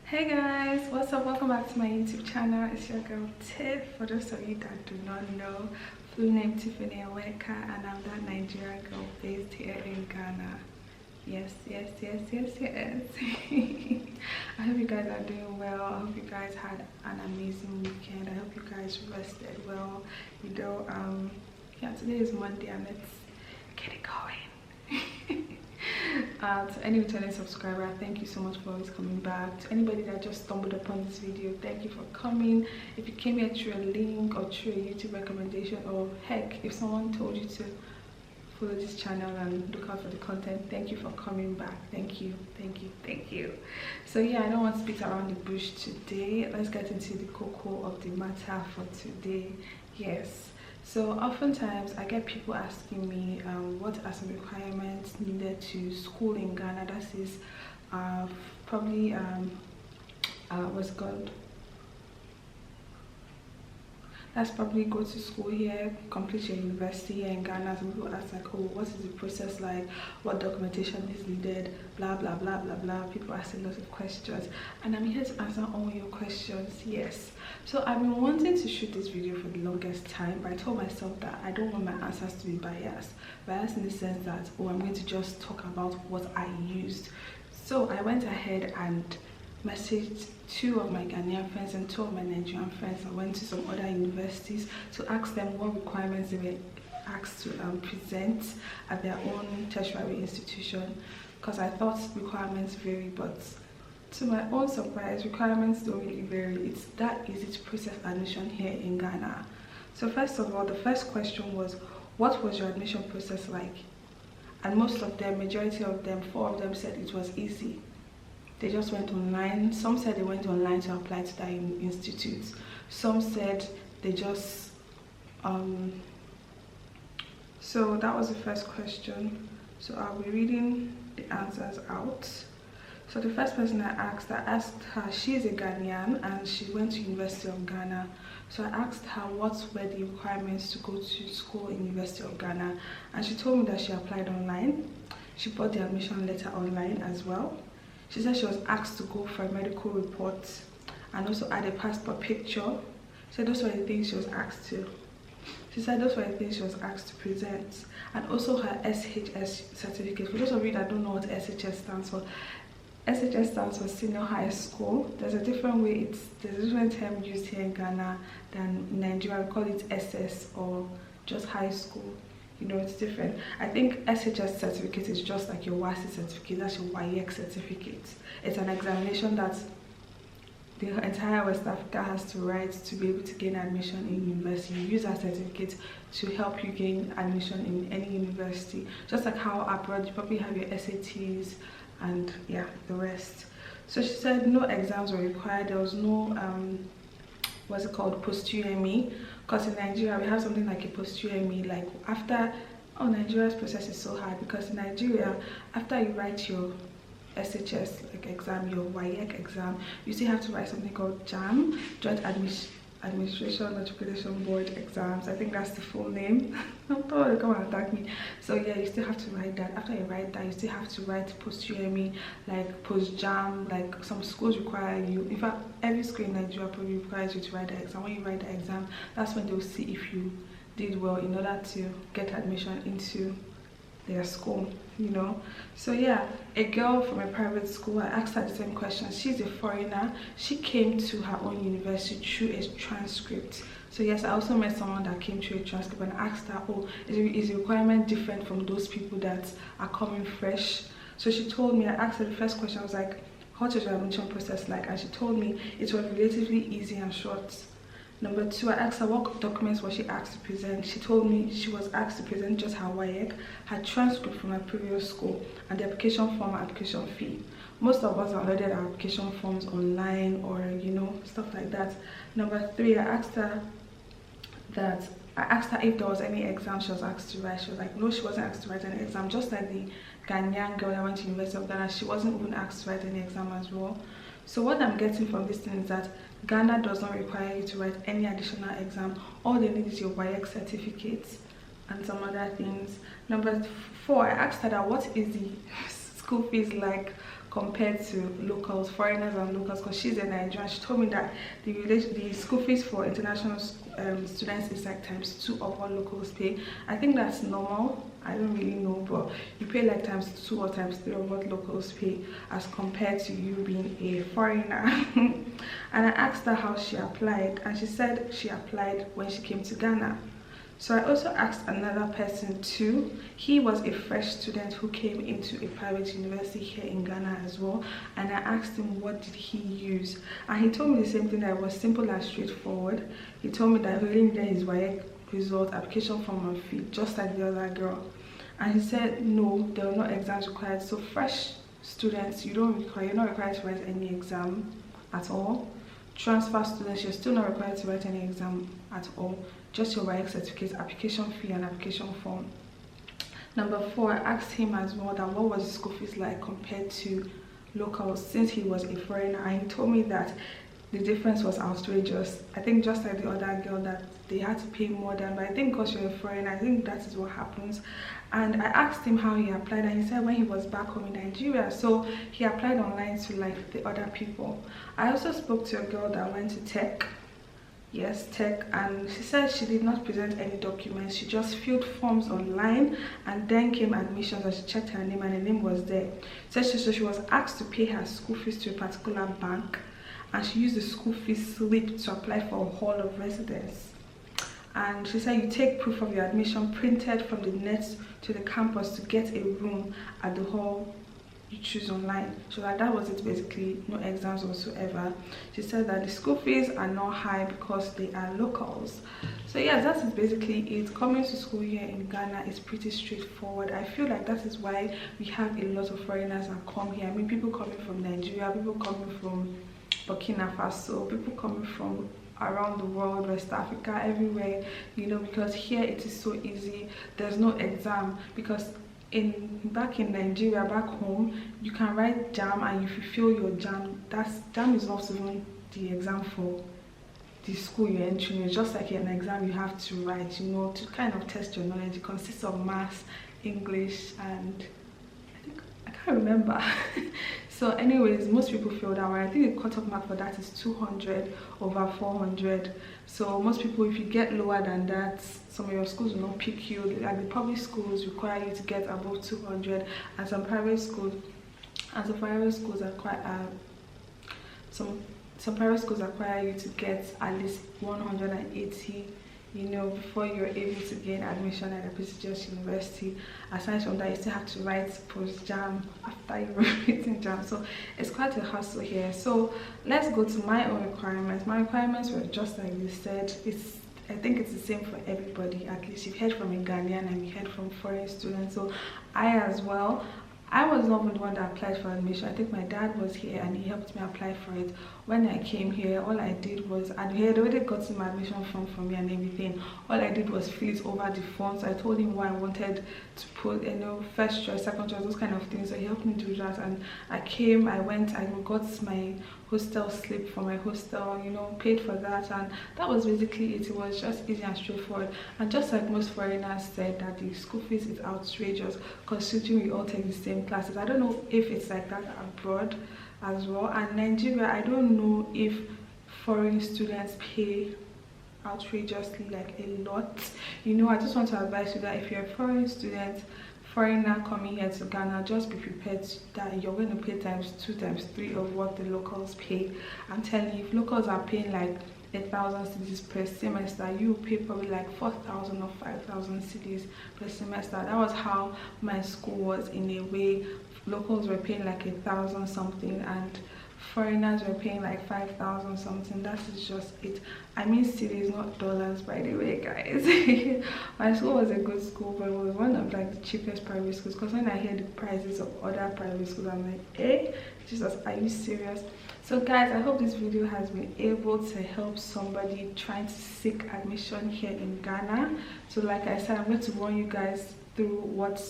Hey guys, what's up? Welcome back to my YouTube channel. It's your girl Tiff. For those of you that do not know, full name Tiffany Aweka, and I'm that Nigerian girl based here in Ghana. Yes. I hope you guys are doing well. I hope you guys had an amazing weekend. I hope you guys rested well. Yeah, today is Monday and let's get it going. To any returning subscriber, thank you so much for always coming back. To anybody that just stumbled upon this video, thank you for coming. If you came here through a link or through a YouTube recommendation, or heck, if someone told you to follow this channel and look out for the content, thank you for coming back. Thank you. So yeah, I don't want to beat around the bush today. Let's get into the cocoa of the matter for today. Yes, so oftentimes I get people asking me what are some requirements needed to school in Ghana. That is probably what's it called? That's probably go to school here, complete your university here in Ghana. Some people ask like, oh, what is the process like? What documentation is needed? Blah blah blah blah blah. People asking lots of questions, and I'm here to answer all your questions. Yes. So I've been wanting to shoot this video for the longest time, but I told myself that I don't want my answers to be biased. Biased in the sense that, oh, I'm going to just talk about what I used. So I went ahead and messaged 2 of my Ghanaian friends and 2 of my Nigerian friends. I went to some other universities to ask them what requirements they were asked to present at their own tertiary institution, because I thought requirements vary, but to my own surprise, requirements don't really vary. It's that easy to process admission here in Ghana. So first of all, the first question was, what was your admission process like? And most of them, majority of them, 4 of them said it was easy. They just went online. Some said they went online to apply to their institutes. Some said they just so that was the first question. So I'll be reading the answers out. So the first person I asked her, she's a Ghanaian and she went to University of Ghana. So I asked her what were the requirements to go to school in University of Ghana, and she told me that she applied online. She bought the admission letter online as well. She said she was asked to go for a medical report and also add a passport picture. So those were the things she was asked to. She said those were the things she was asked to present, and also her SHS certificate. For those of you that don't know what SHS stands for, SHS stands for Senior High School. There's a different way, there's a different term used here in Ghana than in Nigeria. We call it SS or just high school. You know, it's different. I think SHS certificate is just like your WASI certificate. That's your WAEC certificate. It's an examination that the entire West Africa has to write to be able to gain admission in university. You use that certificate to help you gain admission in any university. Just like how abroad you probably have your SATs and yeah, the rest. So she said no exams were required. There was no what's it called, post-UME, because in Nigeria we have something like a post-UME, like after, oh, Nigeria's process is so hard, because in Nigeria, after you write your SHS like exam, your WAEC exam, you still have to write something called JAM, Joint Administration Notification Board exams. I think that's the full name. I'm thought they come and attack me. So yeah, you still have to write that. After you write that, you still have to write post-UME, like post-JAM. Like some schools require you, in fact every school in Nigeria probably requires you to write the exam. When you write the exam, that's when they'll see if you did well in order to get admission into their school, you know. So yeah, a girl from a private school, I asked her the same question. She's a foreigner. She came to her own university through a transcript. So yes, I also met someone that came through a transcript and asked her, oh, is the requirement different from those people that are coming fresh? So she told me, I asked her the first question, I was like, what is your admission process like? And she told me it was relatively easy and short. Number 2, I asked her what documents was she asked to present. She told me she was asked to present just her WAEC, her transcript from her previous school, and the application form and application fee. Most of us downloaded our application forms online, or you know, stuff like that. Number 3, I asked her if there was any exam she was asked to write. She was like, no, she wasn't asked to write any exam. Just like the Ghanaian girl that went to University of Ghana, she wasn't even asked to write any exam as well. So what I'm getting from this thing is that Ghana does not require you to write any additional exam. All they need is your WAEC certificate and some other things. Number 4, I asked her that what is the school fees like compared to locals, foreigners and locals, because she's a Nigerian. She told me that the school fees for international students is like ×2 of what locals pay. I think that's normal. I don't really know, but you pay like ×2 or ×3 of what locals pay as compared to you being a foreigner. And I asked her how she applied, and she said she applied when she came to Ghana. So I also asked another person too. He was a fresh student who came into a private university here in Ghana as well, and I asked him what did he use, and he told me the same thing, that it was simple and straightforward. He told me that he really needed his WAEC result, application form and fee, just like the other girl. And he said no, there were no exams required. So fresh students, you're not required to write any exam at all. Transfer students, you're still not required to write any exam at all. Just your WAEC certificate, application fee and application form. Number 4, I asked him as well that what was the school fees like compared to locals, since he was a foreigner, and he told me that the difference was outrageous. I think just like the other girl, that they had to pay more than, but I think because you're a foreigner, I think that is what happens. And I asked him how he applied, and he said when he was back home in Nigeria, so he applied online to like the other people. I also spoke to a girl that went to tech, yes, tech, and she said she did not present any documents. She just filled forms online, and then came admissions, and she checked her name and her name was there. So she was asked to pay her school fees to a particular bank, and she used the school fees slip to apply for a hall of residence. And she said you take proof of your admission printed from the net to the campus to get a room at the hall you choose online. So that was it, basically, no exams whatsoever. She said that the school fees are not high because they are locals. So yeah, that is basically it. Coming to school here in Ghana is pretty straightforward. I feel like that is why we have a lot of foreigners that come here. I mean, people coming from Nigeria, people coming from Burkina Faso, people coming from around the world, West Africa, everywhere, you know, because here it is so easy. There's no exam, because back in Nigeria, back home, you can write JAM, and if you fail your JAM, JAM is not even the exam for the school you're entering. It's just like an exam you have to write, you know, to kind of test your knowledge. It consists of maths, English, and I can't remember. So anyways, most people feel that way. I think the cutoff mark for that is 200 over 400. So most people, if you get lower than that, some of your schools will not pick you. Like the public schools require you to get above 200, and some private schools are quite some private schools require you to get at least 180, you know, before you're able to gain admission at a prestigious university. Aside from that, you still have to write post-JAM after you've written JAM. So it's quite a hassle here. So let's go to my own requirements. My requirements were just like you said. I think it's the same for everybody. At least you've heard from a Ghanaian and you heard from foreign students. So I as well, I was not the one that applied for admission. I think my dad was here and he helped me apply for it. When I came here, all I did was, and he had already gotten my admission form from me and everything. All I did was fill it over the form. So I told him what I wanted to put, you know, first choice, second choice, those kind of things. So he helped me do that, and I came, I went, I got my hostel slip for my hostel, you know, paid for that, and that was basically it. It was just easy and straightforward. And just like most foreigners said, that the school fees is outrageous considering we all take the same classes. I don't know if it's like that abroad as well. And Nigeria, I don't know if foreign students pay outrageously, like a lot, you know. I just want to advise you that if you're a foreign student, foreigner coming here to Ghana, just be prepared that you're going to pay ×2, ×3 of what the locals pay. I'm telling you, if locals are paying like 8,000 cedis per semester, you pay probably like 4,000 or 5,000 cedis per semester. That was how my school was in a way. Locals were paying like 1,000 something, and foreigners were paying like 5,000 something. That is just it. I mean cedis, not dollars, by the way, guys. My school was a good school, but it was one of like the cheapest private schools, because when I hear the prices of other private schools, I'm like, hey, Jesus, are you serious? So guys, I hope this video has been able to help somebody trying to seek admission here in Ghana. So like I said, I'm going to run you guys through what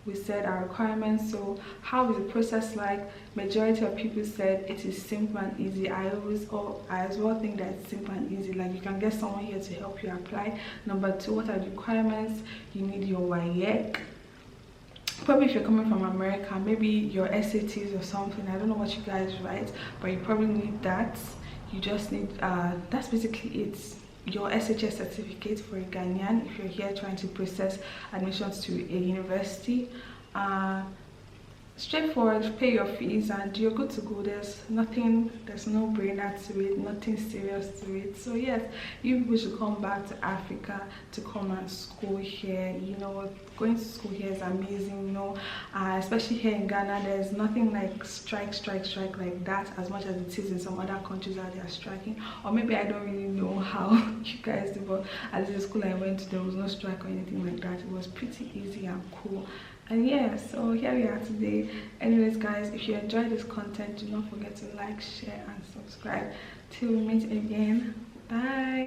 we said, our requirements. So how is the process like? Majority of people said it is simple and easy. I as well think that it's simple and easy. Like, you can get someone here to help you apply. Number 2, what are the requirements? You need your WAEC. probably if you're coming from America, maybe your SATs or something, I don't know what you guys write, but you probably need that. You just need that's basically it, your SHS certificate for a Ghanaian if you're here trying to process admissions to a university. Straightforward, pay your fees and you're good to go. There's no brainer to it, nothing serious to it. So yes, you people should come back to Africa to come and school here. You know, going to school here is amazing, you know, especially here in Ghana. There's nothing like strike like that as much as it is in some other countries that they are striking. Or maybe I don't really know how you guys do, but at the school I went to, there was no strike or anything like that. It was pretty easy and cool. And yeah, so here we are today. Anyways guys, if you enjoyed this content, do not forget to like, share and subscribe. Till we meet again, bye.